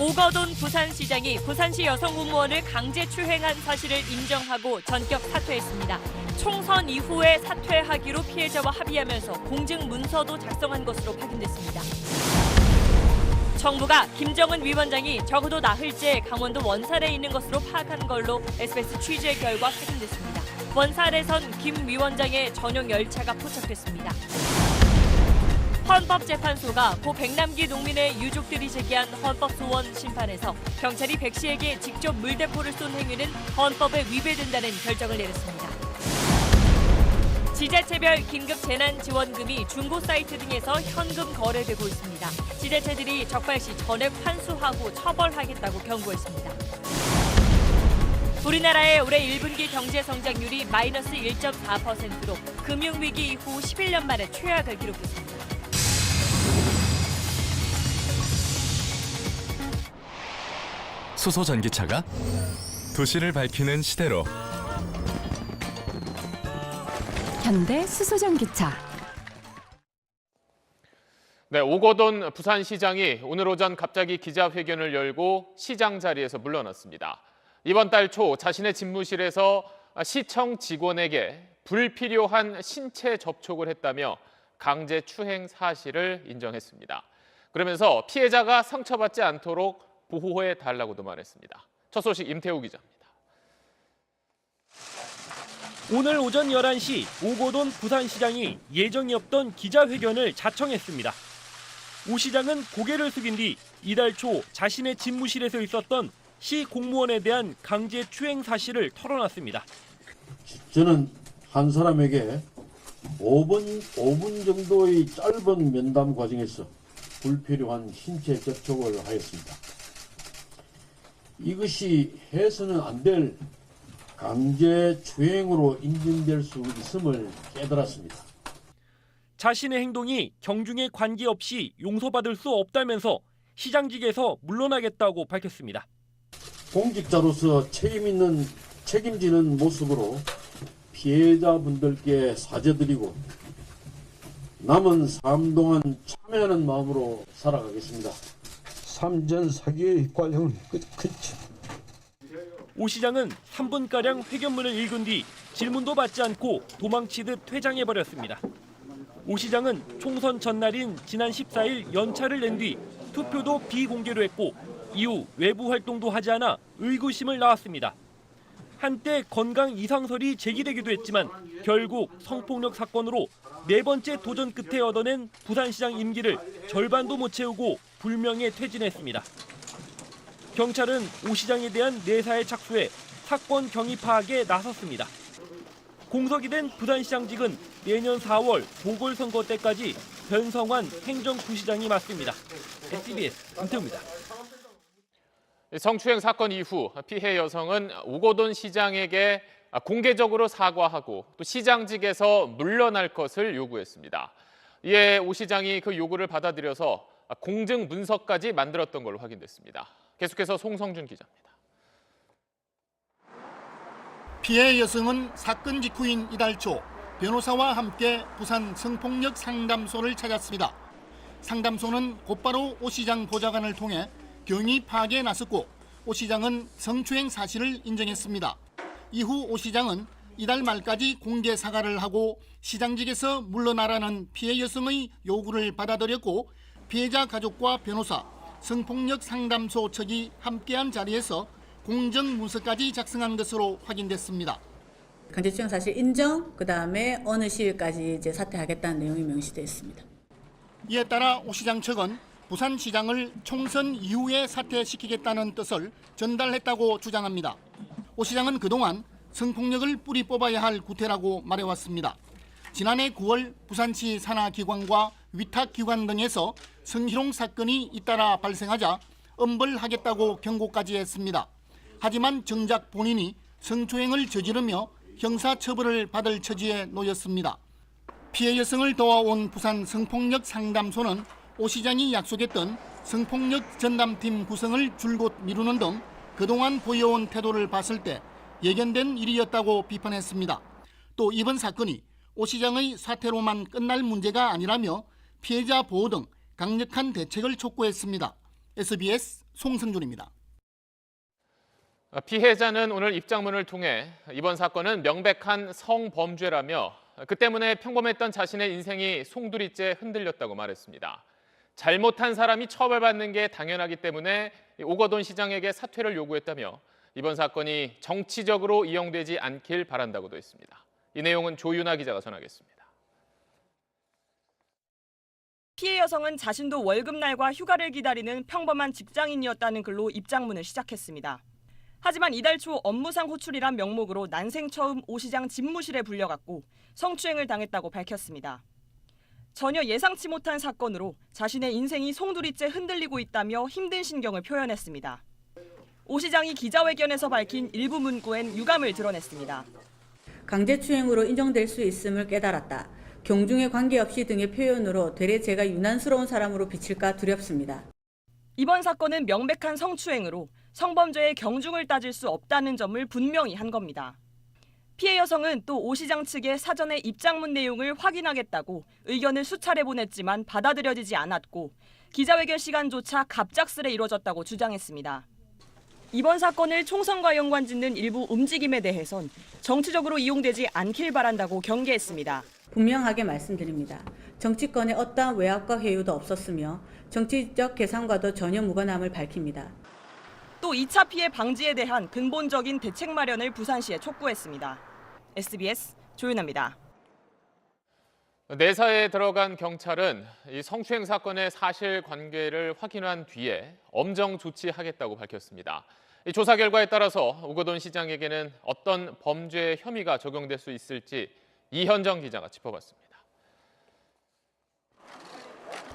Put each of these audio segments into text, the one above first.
오거돈 부산시장이 부산시 여성 공무원을 강제 추행한 사실을 인정하고 전격 사퇴했습니다. 총선 이후에 사퇴하기로 피해자와 합의하면서 공증 문서도 작성한 것으로 확인됐습니다. 정부가 김정은 위원장이 적어도 나흘째 강원도 원살에 있는 것으로 파악한 걸로 SBS 취재 결과 확인됐습니다. 원살에선 김 위원장의 전용 열차가 포착됐습니다. 헌법재판소가 고 백남기 농민의 유족들이 제기한 헌법소원 심판에서 경찰이 백 씨에게 직접 물대포를 쏜 행위는 헌법에 위배된다는 결정을 내렸습니다. 지자체별 긴급재난지원금이 중고 사이트 등에서 현금 거래되고 있습니다. 지자체들이 적발시 전액 환수하고 처벌하겠다고 경고했습니다. 우리나라의 올해 1분기 경제 성장률이 마이너스 1.4%로 금융위기 이후 11년 만에 최악을 기록했습니다. 수소 전기차가 도시를 밝히는 시대로 현대 수소전기차. 네, 오거돈 부산시장이 오늘 오전 갑자기 기자회견을 열고 시장 자리에서 물러났습니다. 이번 달 초 자신의 집무실에서 시청 직원에게 불필요한 신체 접촉을 했다며 강제 추행 사실을 인정했습니다. 그러면서 피해자가 상처받지 않도록 보호해달라고도 말했습니다. 첫 소식 임태우 기자입니다. 오늘 오전 11시 오거돈 부산시장이 예정이 없던 기자회견을 자청했습니다. 오 시장은 고개를 숙인 뒤 이달 초 자신의 집무실에서 있었던 시 공무원에 대한 강제 추행 사실을 털어놨습니다. 저는 한 사람에게 5분 정도의 짧은 면담 과정에서 불필요한 신체 접촉을 하였습니다. 이것이 해서는 안 될 강제 추행으로 인정될 수 있음을 깨달았습니다. 자신의 행동이 경중에 관계없이 용서받을 수 없다면서 시장직에서 물러나겠다고 밝혔습니다. 공직자로서 책임지는 모습으로 피해자분들께 사죄드리고 남은 삶 동안 참여하는 마음으로 살아가겠습니다. 삼전 사기의 과정은 끝이죠. 오 시장은 3분가량 회견문을 읽은 뒤 질문도 받지 않고 도망치듯 퇴장해버렸습니다. 오 시장은 총선 전날인 지난 14일 연차를 낸 뒤 투표도 비공개로 했고 이후 외부 활동도 하지 않아 의구심을 낳았습니다. 한때 건강 이상설이 제기되기도 했지만 결국 성폭력 사건으로 네 번째 도전 끝에 얻어낸 부산시장 임기를 절반도 못 채우고 불명예 퇴진했습니다. 경찰은 오 시장에 대한 내사에 착수해 사건 경위 파악에 나섰습니다. 공석이 된 부산시장직은 내년 4월 보궐선거 때까지 변성환 행정부시장이 맡습니다. SBS 임태우입니다. 성추행 사건 이후 피해 여성은 오거돈 시장에게 공개적으로 사과하고 또 시장직에서 물러날 것을 요구했습니다. 이에 오 시장이 그 요구를 받아들여서 공증 문서까지 만들었던 걸로 확인됐습니다. 계속해서 송성준 기자입니다. 피해 여성은 사건 직후인 이달 초 변호사와 함께 부산 성폭력 상담소를 찾았습니다. 상담소는 곧바로 오 시장 보좌관을 통해 경위 파악에 나섰고 오 시장은 성추행 사실을 인정했습니다. 이후 오 시장은 이달 말까지 공개 사과를 하고 시장직에서 물러나라는 피해 여성의 요구를 받아들였고 피해자 가족과 변호사, 성폭력 상담소 측이 함께한 자리에서 공정 문서까지 작성한 것으로 확인됐습니다. 강제추행 사실 인정, 그다음에 어느 시일까지 사퇴하겠다는 내용이 명시되어 있습니다. 이에 따라 오 시장 측은 부산시장을 총선 이후에 사퇴시키겠다는 뜻을 전달했다고 주장합니다. 오 시장은 그동안 성폭력을 뿌리 뽑아야 할 구태라고 말해왔습니다. 지난해 9월 부산시 산하기관과 위탁기관 등에서 성희롱 사건이 잇따라 발생하자 엄벌하겠다고 경고까지 했습니다. 하지만 정작 본인이 성추행을 저지르며 형사처벌을 받을 처지에 놓였습니다. 피해 여성을 도와온 부산 성폭력 상담소는 오 시장이 약속했던 성폭력 전담팀 구성을 줄곧 미루는 등 그동안 보여온 태도를 봤을 때 예견된 일이었다고 비판했습니다. 또 이번 사건이 오 시장의 사퇴로만 끝날 문제가 아니라며 피해자 보호 등 강력한 대책을 촉구했습니다. SBS 송승준입니다. 피해자는 오늘 입장문을 통해 이번 사건은 명백한 성범죄라며 그 때문에 평범했던 자신의 인생이 송두리째 흔들렸다고 말했습니다. 잘못한 사람이 처벌받는 게 당연하기 때문에 오거돈 시장에게 사퇴를 요구했다며 이번 사건이 정치적으로 이용되지 않길 바란다고도 했습니다. 이 내용은 조윤아 기자가 전하겠습니다. 피해 여성은 자신도 월급날과 휴가를 기다리는 평범한 직장인이었다는 글로 입장문을 시작했습니다. 하지만 이달 초 업무상 호출이란 명목으로 난생 처음 오 시장 집무실에 불려갔고 성추행을 당했다고 밝혔습니다. 전혀 예상치 못한 사건으로 자신의 인생이 송두리째 흔들리고 있다며 힘든 심경을 표현했습니다. 오 시장이 기자회견에서 밝힌 일부 문구엔 유감을 드러냈습니다. 강제추행으로 인정될 수 있음을 깨달았다. 경중에 관계없이 등의 표현으로 되레 제가 유난스러운 사람으로 비칠까 두렵습니다. 이번 사건은 명백한 성추행으로 성범죄의 경중을 따질 수 없다는 점을 분명히 한 겁니다. 피해 여성은 또 오 시장 측에 사전에 입장문 내용을 확인하겠다고 의견을 수차례 보냈지만 받아들여지지 않았고 기자회견 시간조차 갑작스레 이뤄졌다고 주장했습니다. 이번 사건을 총선과 연관짓는 일부 움직임에 대해선 정치적으로 이용되지 않길 바란다고 경계했습니다. 분명하게 말씀드립니다. 정치권에 어떠한 외압과 회유도 없었으며 정치적 계산과도 전혀 무관함을 밝힙니다. 또 2차 피해 방지에 대한 근본적인 대책 마련을 부산시에 촉구했습니다. SBS 조윤아입니다. 내사에 들어간 경찰은 이 성추행 사건의 사실관계를 확인한 뒤에 엄정 조치하겠다고 밝혔습니다. 이 조사 결과에 따라서 오거돈 시장에게는 어떤 범죄 혐의가 적용될 수 있을지 이현정 기자가 짚어봤습니다.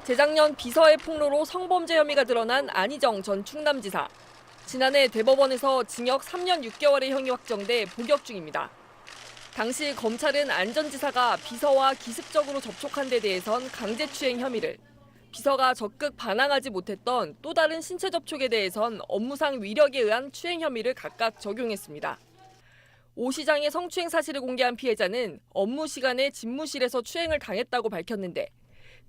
재작년 비서의 폭로로 성범죄 혐의가 드러난 안희정 전 충남지사. 지난해 대법원에서 징역 3년 6개월의 형이 확정돼 복역 중입니다. 당시 검찰은 안 전 지사가 비서와 기습적으로 접촉한 데 대해선 강제추행 혐의를, 비서가 적극 반항하지 못했던 또 다른 신체 접촉에 대해선 업무상 위력에 의한 추행 혐의를 각각 적용했습니다. 오 시장의 성추행 사실을 공개한 피해자는 업무 시간에 집무실에서 추행을 당했다고 밝혔는데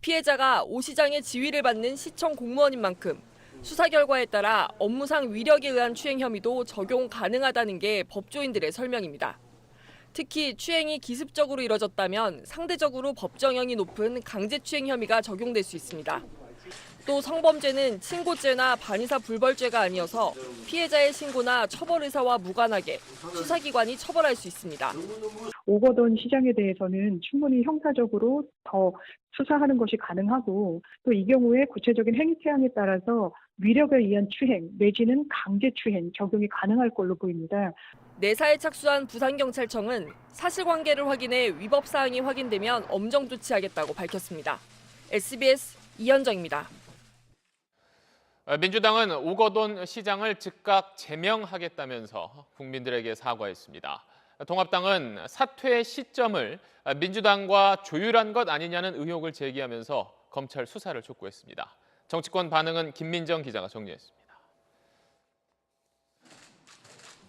피해자가 오 시장의 지휘를 받는 시청 공무원인 만큼 수사 결과에 따라 업무상 위력에 의한 추행 혐의도 적용 가능하다는 게 법조인들의 설명입니다. 특히 추행이 기습적으로 이뤄졌다면 상대적으로 법정형이 높은 강제추행 혐의가 적용될 수 있습니다. 또 성범죄는 친고죄나 반의사 불벌죄가 아니어서 피해자의 신고나 처벌 의사와 무관하게 수사기관이 처벌할 수 있습니다. 오거돈 시장에 대해서는 충분히 형사적으로 더 수사하는 것이 가능하고 또 이 경우에 구체적인 행위 태양에 따라서 위력에 의한 추행 내지는 강제추행 적용이 가능할 걸로 보입니다. 내사에 착수한 부산경찰청은 사실관계를 확인해 위법 사항이 확인되면 엄정 조치하겠다고 밝혔습니다. SBS 이현정입니다. 민주당은 오거돈 시장을 즉각 제명하겠다면서 국민들에게 사과했습니다. 통합당은 사퇴 시점을 민주당과 조율한 것 아니냐는 의혹을 제기하면서 검찰 수사를 촉구했습니다. 정치권 반응은 김민정 기자가 정리했습니다.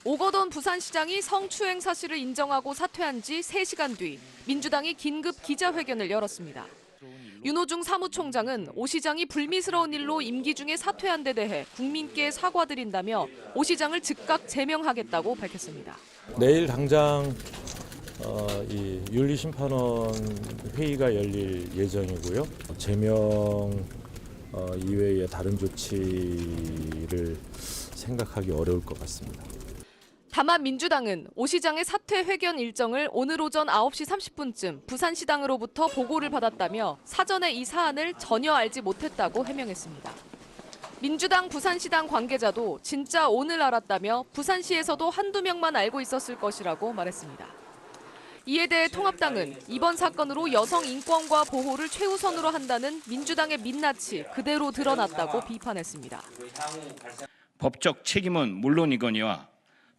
오거돈 부산시장이 성추행 사실을 인정하고 사퇴한 지 3시간 뒤 민주당이 긴급 기자회견을 열었습니다. 윤호중 사무총장은 오 시장이 불미스러운 일로 임기 중에 사퇴한 데 대해 국민께 사과드린다며 오 시장을 즉각 제명하겠다고 밝혔습니다. 내일 당장 이 윤리심판원 회의가 열릴 예정이고요. 제명 이외의 다른 조치를 생각하기 어려울 것 같습니다. 다만 민주당은 오 시장의 사퇴 회견 일정을 오늘 오전 9시 30분쯤 부산시당으로부터 보고를 받았다며 사전에 이 사안을 전혀 알지 못했다고 해명했습니다. 민주당 부산시당 관계자도 진짜 오늘 알았다며 부산시에서도 한두 명만 알고 있었을 것이라고 말했습니다. 이에 대해 통합당은 이번 사건으로 여성 인권과 보호를 최우선으로 한다는 민주당의 민낯이 그대로 드러났다고 비판했습니다. 법적 책임은 물론이거니와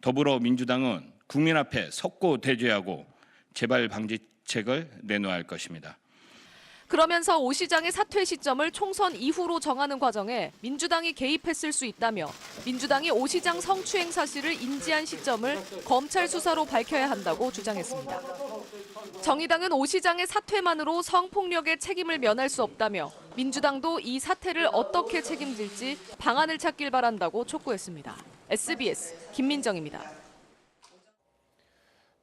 더불어민주당은 국민 앞에 석고 대죄하고 재발 방지책을 내놓아야 할 것입니다. 그러면서 오 시장의 사퇴 시점을 총선 이후로 정하는 과정에 민주당이 개입했을 수 있다며 민주당이 오 시장 성추행 사실을 인지한 시점을 검찰 수사로 밝혀야 한다고 주장했습니다. 정의당은 오 시장의 사퇴만으로 성폭력의 책임을 면할 수 없다며 민주당도 이 사태를 어떻게 책임질지 방안을 찾길 바란다고 촉구했습니다. SBS 김민정입니다.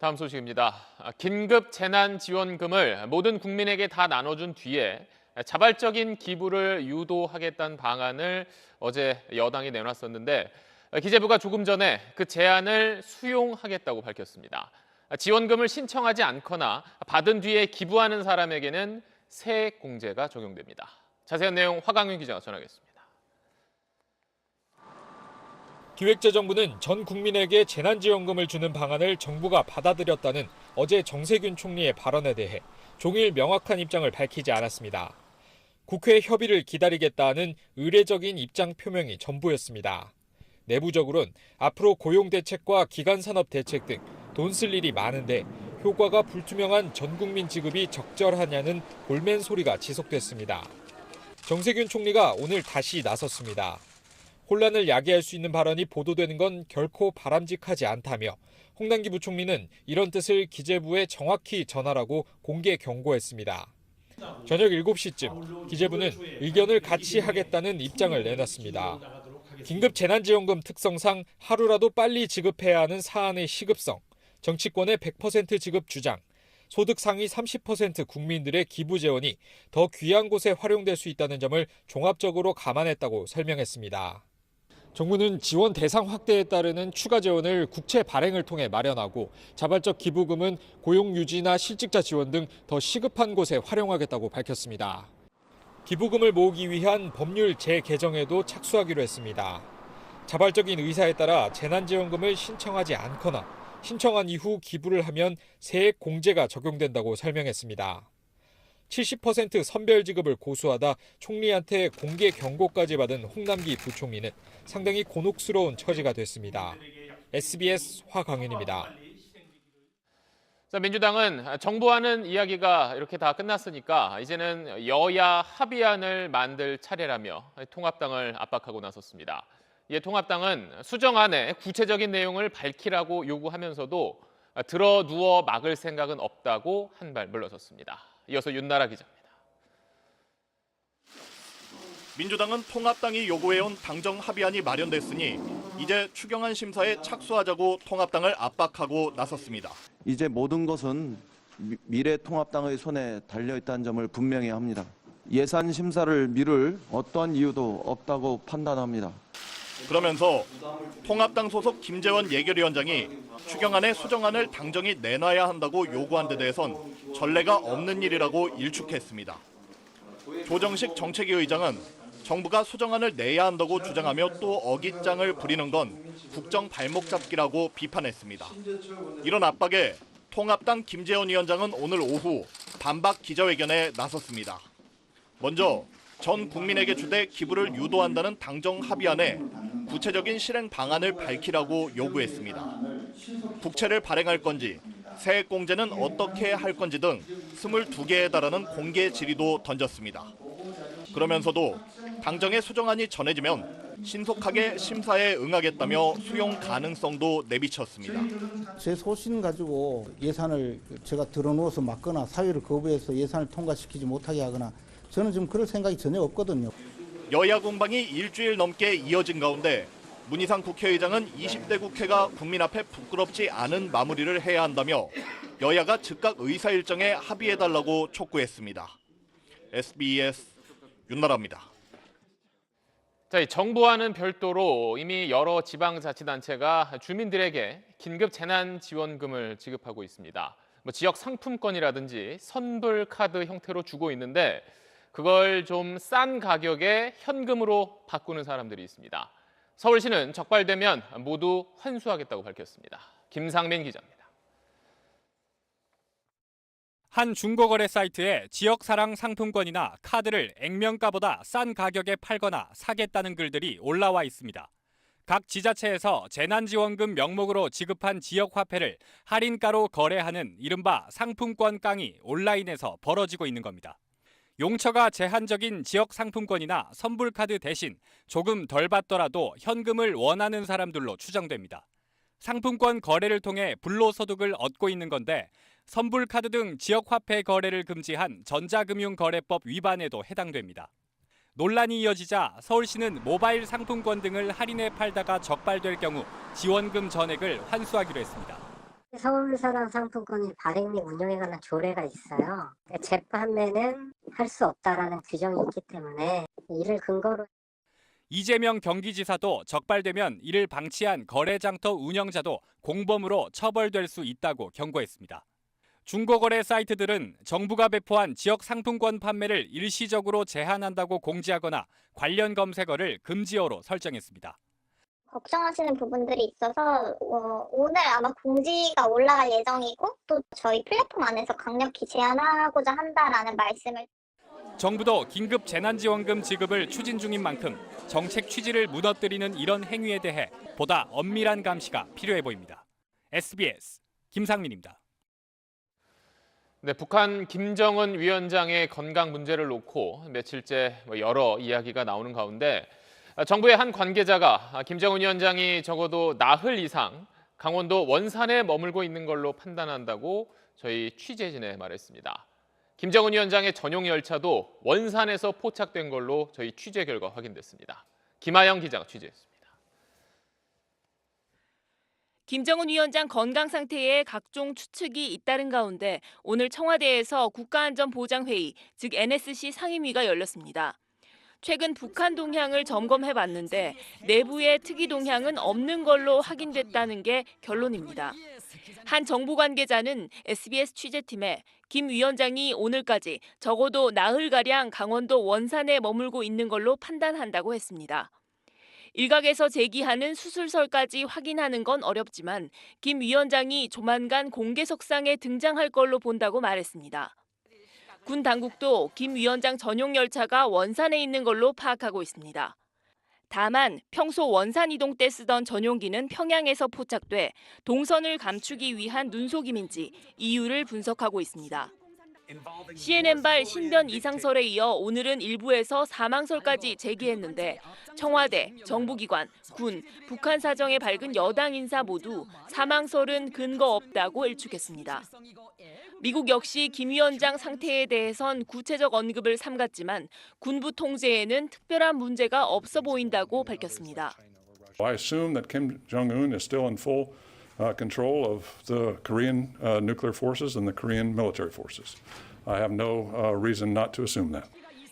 다음 소식입니다. 긴급 재난지원금을 모든 국민에게 다 나눠준 뒤에 자발적인 기부를 유도하겠다는 방안을 어제 여당이 내놨었는데 기재부가 조금 전에 그 제안을 수용하겠다고 밝혔습니다. 지원금을 신청하지 않거나 받은 뒤에 기부하는 사람에게는 세액 공제가 적용됩니다. 자세한 내용 화강윤 기자가 전하겠습니다. 기획재정부는 전 국민에게 재난지원금을 주는 방안을 정부가 받아들였다는 어제 정세균 총리의 발언에 대해 종일 명확한 입장을 밝히지 않았습니다. 국회 협의를 기다리겠다는 의례적인 입장 표명이 전부였습니다. 내부적으로는 앞으로 고용대책과 기간산업 대책 등 돈 쓸 일이 많은데 효과가 불투명한 전국민 지급이 적절하냐는 볼멘 소리가 지속됐습니다. 정세균 총리가 오늘 다시 나섰습니다. 혼란을 야기할 수 있는 발언이 보도되는 건 결코 바람직하지 않다며 홍남기 부총리는 이런 뜻을 기재부에 정확히 전하라고 공개 경고했습니다. 저녁 7시쯤 기재부는 의견을 같이 하겠다는 입장을 내놨습니다. 긴급 재난지원금 특성상 하루라도 빨리 지급해야 하는 사안의 시급성, 정치권의 100% 지급 주장, 소득 상위 30% 국민들의 기부 재원이 더 귀한 곳에 활용될 수 있다는 점을 종합적으로 감안했다고 설명했습니다. 정부는 지원 대상 확대에 따르는 추가 재원을 국채 발행을 통해 마련하고 자발적 기부금은 고용 유지나 실직자 지원 등 더 시급한 곳에 활용하겠다고 밝혔습니다. 기부금을 모으기 위한 법률 재개정에도 착수하기로 했습니다. 자발적인 의사에 따라 재난지원금을 신청하지 않거나 신청한 이후 기부를 하면 세액 공제가 적용된다고 설명했습니다. 70% 선별 지급을 고수하다 총리한테 공개 경고까지 받은 홍남기 부총리는 상당히 곤혹스러운 처지가 됐습니다. SBS 화강윤입니다. 자, 민주당은 정부와는 이야기가 이렇게 다 끝났으니까 이제는 여야 합의안을 만들 차례라며 통합당을 압박하고 나섰습니다. 이에 통합당은 수정안에 구체적인 내용을 밝히라고 요구하면서도 들어 누워 막을 생각은 없다고 한 발 물러섰습니다. 이어서 윤나라 기자입니다. 민주당은 통합당이 요구해온 당정 합의안이 마련됐으니 이제 추경안 심사에 착수하자고 통합당을 압박하고 나섰습니다. 이제 모든 것은 미래통합당의 손에 달려있다는 점을 분명히 합니다. 예산 심사를 미룰 어떠한 이유도 없다고 판단합니다. 그러면서 통합당 소속 김재원 예결위원장이 추경안에 수정안을 당정이 내놔야 한다고 요구한 데 대해선 전례가 없는 일이라고 일축했습니다. 조정식 정책위 의장은 정부가 수정안을 내야 한다고 주장하며 또 어깃장을 부리는 건 국정 발목 잡기라고 비판했습니다. 이런 압박에 통합당 김재원 위원장은 오늘 오후 반박 기자회견에 나섰습니다. 먼저 전 국민에게 주되 기부를 유도한다는 당정 합의안에 구체적인 실행 방안을 밝히라고 요구했습니다. 국채를 발행할 건지, 세액 공제는 어떻게 할 건지 등 22개에 달하는 공개 질의도 던졌습니다. 그러면서도 당정의 수정안이 전해지면 신속하게 심사에 응하겠다며 수용 가능성도 내비쳤습니다. 제 소신 가지고 예산을 제가 들어누워서 막거나 사유를 거부해서 예산을 통과시키지 못하게 하거나 저는 지금 그럴 생각이 전혀 없거든요. 여야 공방이 일주일 넘게 이어진 가운데 문희상 국회의장은 20대 국회가 국민 앞에 부끄럽지 않은 마무리를 해야 한다며 여야가 즉각 의사 일정에 합의해달라고 촉구했습니다. SBS 윤나라입니다. 자, 정부와는 별도로 이미 여러 지방자치단체가 주민들에게 긴급 재난지원금을 지급하고 있습니다. 지역 상품권이라든지 선불카드 형태로 주고 있는데 그걸 좀 싼 가격에 현금으로 바꾸는 사람들이 있습니다. 서울시는 적발되면 모두 환수하겠다고 밝혔습니다. 김상민 기자입니다. 한 중고거래 사이트에 지역사랑 상품권이나 카드를 액면가보다 싼 가격에 팔거나 사겠다는 글들이 올라와 있습니다. 각 지자체에서 재난지원금 명목으로 지급한 지역화폐를 할인가로 거래하는 이른바 상품권 깡이 온라인에서 벌어지고 있는 겁니다. 용처가 제한적인 지역 상품권이나 선불카드 대신 조금 덜 받더라도 현금을 원하는 사람들로 추정됩니다. 상품권 거래를 통해 불로소득을 얻고 있는 건데 선불카드 등 지역화폐 거래를 금지한 전자금융거래법 위반에도 해당됩니다. 논란이 이어지자 서울시는 모바일 상품권 등을 할인해 팔다가 적발될 경우 지원금 전액을 환수하기로 했습니다. 서울서당 상품권이 발행 및 운영에 관한 조례가 있어요. 재판매는 할 수 없다라는 규정이 있기 때문에 이를 근거로 이재명 경기지사도 적발되면 이를 방치한 거래장터 운영자도 공범으로 처벌될 수 있다고 경고했습니다. 중고거래 사이트들은 정부가 배포한 지역 상품권 판매를 일시적으로 제한한다고 공지하거나 관련 검색어를 금지어로 설정했습니다. 걱정하시는 부분들이 있어서 오늘 아마 공지가 올라갈 예정이고 또 저희 플랫폼 안에서 강력히 제한하고자 한다라는 말씀을. 정부도 긴급 재난지원금 지급을 추진 중인 만큼 정책 취지를 무너뜨리는 이런 행위에 대해 보다 엄밀한 감시가 필요해 보입니다. SBS 김상민입니다. 네, 북한 김정은 위원장의 건강 문제를 놓고 며칠째 여러 이야기가 나오는 가운데 정부의 한 관계자가 김정은 위원장이 적어도 나흘 이상 강원도 원산에 머물고 있는 걸로 판단한다고 저희 취재진에 말했습니다. 김정은 위원장의 전용 열차도 원산에서 포착된 걸로 저희 취재 결과 확인됐습니다. 김하영 기자가 취재했습니다. 김정은 위원장 건강 상태에 각종 추측이 잇따른 가운데 오늘 청와대에서 국가안전보장회의, 즉 NSC 상임위가 열렸습니다. 최근 북한 동향을 점검해봤는데 내부에 특이 동향은 없는 걸로 확인됐다는 게 결론입니다. 한 정부 관계자는 SBS 취재팀에 김 위원장이 오늘까지 적어도 나흘가량 강원도 원산에 머물고 있는 걸로 판단한다고 했습니다. 일각에서 제기하는 수술설까지 확인하는 건 어렵지만 김 위원장이 조만간 공개석상에 등장할 걸로 본다고 말했습니다. 군 당국도 김 위원장 전용 열차가 원산에 있는 걸로 파악하고 있습니다. 다만 평소 원산 이동 때 쓰던 전용기는 평양에서 포착돼 동선을 감추기 위한 눈속임인지 이유를 분석하고 있습니다. CNN발 신변 이상설에 이어 오늘은 일부에서 사망설까지 제기했는데 청와대, 정부기관, 군, 북한 사정에 밝은 여당 인사 모두 사망설은 근거 없다고 일축했습니다. 미국 역시 김 위원장 상태에 대해선 구체적 언급을 삼갔지만 군부 통제에는 특별한 문제가 없어 보인다고 밝혔습니다. I assume that Kim Jong-un is still in full control of the Korean nuclear forces and the Korean military forces. I have no reason not to assume that.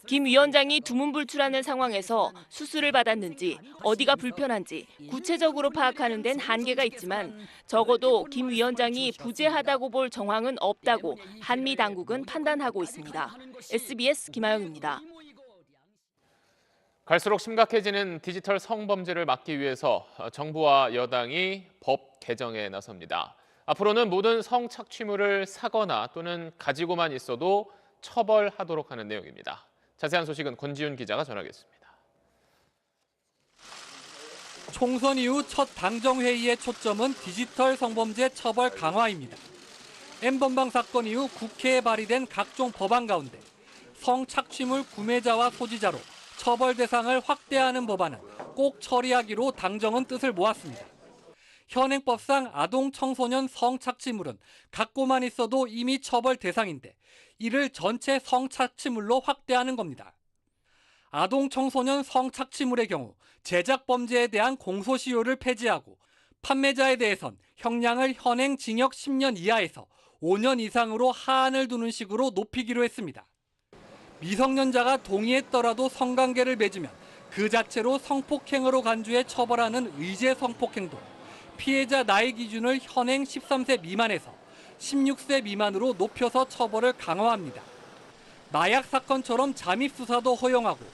김 위원장이 두문불출하는 상황에서 수술을 받았는지 어디가 불편한지 구체적으로 파악하는 데는 한계가 있지만 적어도 김 위원장이 부재하다고 볼 정황은 없다고 한미 당국은 판단하고 있습니다. SBS 김하영입니다. 갈수록 심각해지는 디지털 성범죄를 막기 위해서 정부와 여당이 법 개정에 나섭니다. 앞으로는 모든 성착취물을 사거나 또는 가지고만 있어도 처벌하도록 하는 내용입니다. 자세한 소식은 권지윤 기자가 전하겠습니다. 총선 이후 첫 당정회의의 초점은 디지털 성범죄 처벌 강화입니다. N번방 사건 이후 국회에 발의된 각종 법안 가운데 성착취물 구매자와 소지자로 처벌 대상을 확대하는 법안은 꼭 처리하기로 당정은 뜻을 모았습니다. 현행법상 아동 청소년 성착취물은 갖고만 있어도 이미 처벌 대상인데 이를 전체 성착취물로 확대하는 겁니다. 아동 청소년 성착취물의 경우 제작 범죄에 대한 공소시효를 폐지하고 판매자에 대해선 형량을 현행 징역 10년 이하에서 5년 이상으로 하한을 두는 식으로 높이기로 했습니다. 미성년자가 동의했더라도 성관계를 맺으면 그 자체로 성폭행으로 간주해 처벌하는 의제 성폭행도 피해자 나이 기준을 현행 13세 미만에서 16세 미만으로 높여서 처벌을 강화합니다. 마약 사건처럼 잠입 수사도 허용하고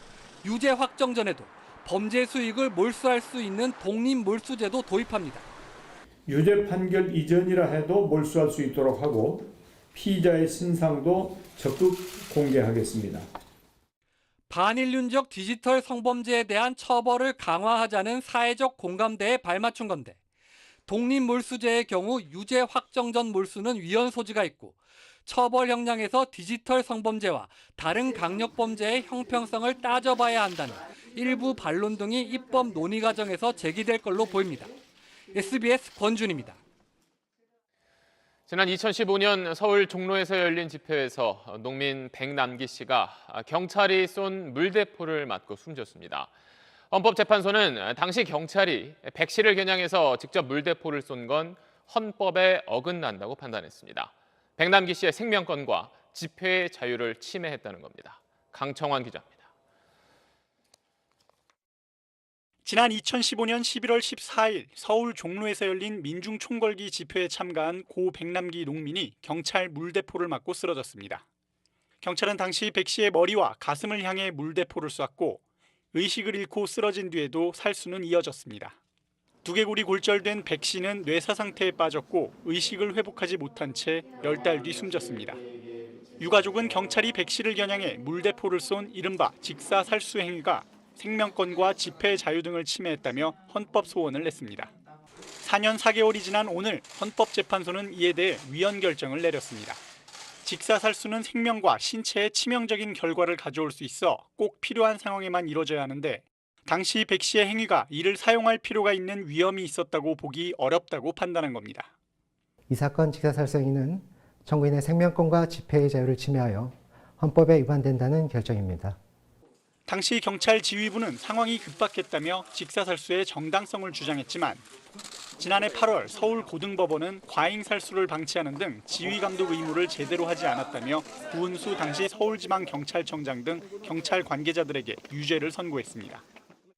유죄 확정 전에도 범죄 수익을 몰수할 수 있는 독립 몰수제도 도입합니다. 유죄 판결 이전이라 해도 몰수할 수 있도록 하고 피의자의 신상도 적극 공개하겠습니다. 반인륜적 디지털 성범죄에 대한 처벌을 강화하자는 사회적 공감대에 발맞춘 건데 독립 몰수제의 경우 유죄 확정 전 몰수는 위헌 소지가 있고 처벌 형량에서 디지털 성범죄와 다른 강력범죄의 형평성을 따져봐야 한다는 일부 반론 등이 입법 논의 과정에서 제기될 걸로 보입니다. SBS 권준입니다. 지난 2015년 서울 종로에서 열린 집회에서 농민 백남기 씨가 경찰이 쏜 물대포를 맞고 숨졌습니다. 헌법재판소는 당시 경찰이 백 씨를 겨냥해서 직접 물대포를 쏜 건 헌법에 어긋난다고 판단했습니다. 백남기 씨의 생명권과 집회의 자유를 침해했다는 겁니다. 강청환 기자입니다. 지난 2015년 11월 14일 서울 종로에서 열린 민중 총궐기 집회에 참가한 고 백남기 농민이 경찰 물대포를 맞고 쓰러졌습니다. 경찰은 당시 백 씨의 머리와 가슴을 향해 물대포를 쐈고 의식을 잃고 쓰러진 뒤에도 살수는 이어졌습니다. 두개골이 골절된 백 씨는 뇌사 상태에 빠졌고 의식을 회복하지 못한 채 10달 뒤 숨졌습니다. 유가족은 경찰이 백 씨를 겨냥해 물대포를 쏜 이른바 직사살수 행위가 생명권과 집회 자유 등을 침해했다며 헌법 소원을 냈습니다. 4년 4개월이 지난 오늘 헌법재판소는 이에 대해 위헌 결정을 내렸습니다. 직사살수는 생명과 신체에 치명적인 결과를 가져올 수 있어 꼭 필요한 상황에만 이뤄져야 하는데 당시 백 씨의 행위가 이를 사용할 필요가 있는 위험이 있었다고 보기 어렵다고 판단한 겁니다. 이 사건 직사살수 행위는 청구인의 생명권과 집회의 자유를 침해하여 헌법에 위반된다는 결정입니다. 당시 경찰 지휘부는 상황이 급박했다며 직사살수의 정당성을 주장했지만 지난해 8월 서울고등법원은 과잉살수를 방치하는 등 지휘감독 의무를 제대로 하지 않았다며 구은수 당시 서울지방경찰청장 등 경찰 관계자들에게 유죄를 선고했습니다.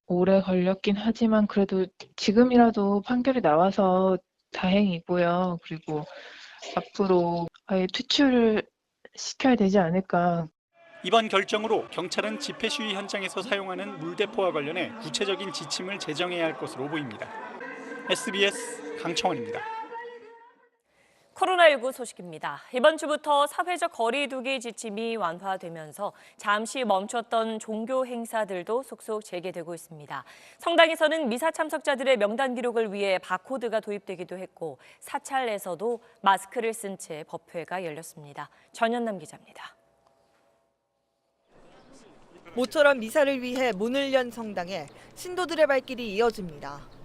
오래 걸렸긴 하지만 그래도 지금이라도 판결이 나와서 다행이고요. 그리고 앞으로 아예 퇴출을 시켜야 되지 않을까. 이번 결정으로 경찰은 집회 시위 현장에서 사용하는 물대포와 관련해 구체적인 지침을 제정해야 할 것으로 보입니다. SBS 강청원입니다. 코로나19 소식입니다. 이번 주부터 사회적 거리 두기 지침이 완화되면서 잠시 멈췄던 종교 행사들도 속속 재개되고 있습니다. 성당에서는 미사 참석자들의 명단 기록을 위해 바코드가 도입되기도 했고 사찰에서도 마스크를 쓴 채 법회가 열렸습니다. 전현남 기자입니다. 모처럼 미사를 위해 문을 연 성당에 신도들의 발길이 이어집니다.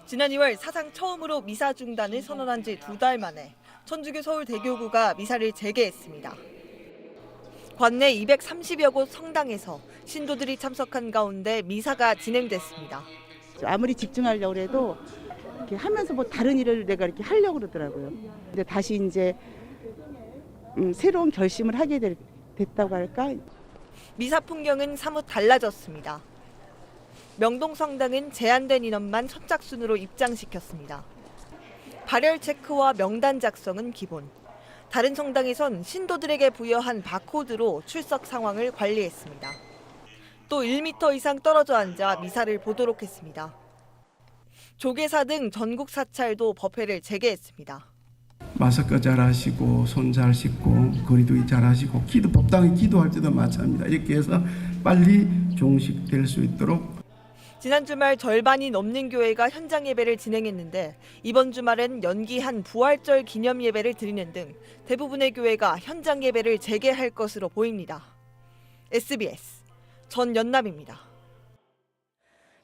지난 2월 사상 처음으로 미사 중단을 선언한 지 2달 만에 천주교 서울대교구가 미사를 재개했습니다. 관내 230여 곳 성당에서 신도들이 참석한 가운데 미사가 진행됐습니다. 아무리 집중하려고 해도 이렇게 하면서 뭐 다른 일을 내가 이렇게 하려고 그러더라고요. 근데 다시 이제 새로운 결심을 하게 됐다고 할까? 미사 풍경은 사뭇 달라졌습니다. 명동성당은 제한된 인원만 선착순으로 입장시켰습니다. 발열 체크와 명단 작성은 기본. 다른 성당에선 신도들에게 부여한 바코드로 출석 상황을 관리했습니다. 또 1m 이상 떨어져 앉아 미사를 보도록 했습니다. 조계사 등 전국 사찰도 법회를 재개했습니다. 마스크 잘 하시고 손 잘 씻고 거리두기 잘 하시고 법당에 기도할 때도 마찬가지입니다. 이렇게 해서 빨리 종식될 수 있도록. 지난 주말 절반이 넘는 교회가 현장 예배를 진행했는데 이번 주말엔 연기한 부활절 기념 예배를 드리는 등 대부분의 교회가 현장 예배를 재개할 것으로 보입니다. SBS 전연남입니다.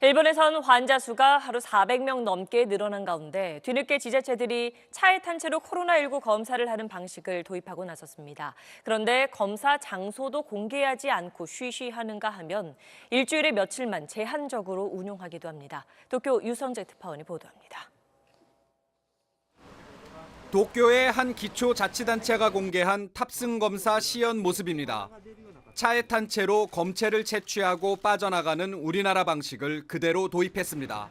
일본에선 환자 수가 하루 400명 넘게 늘어난 가운데 뒤늦게 지자체들이 차에 탄 채로 코로나19 검사를 하는 방식을 도입하고 나섰습니다. 그런데 검사 장소도 공개하지 않고 쉬쉬하는가 하면 일주일에 며칠만 제한적으로 운용하기도 합니다. 도쿄 유성재 특파원이 보도합니다. 도쿄의 한 기초자치단체가 공개한 탑승 검사 시연 모습입니다. 차에 탄 채로 검체를 채취하고 빠져나가는 우리나라 방식을 그대로 도입했습니다.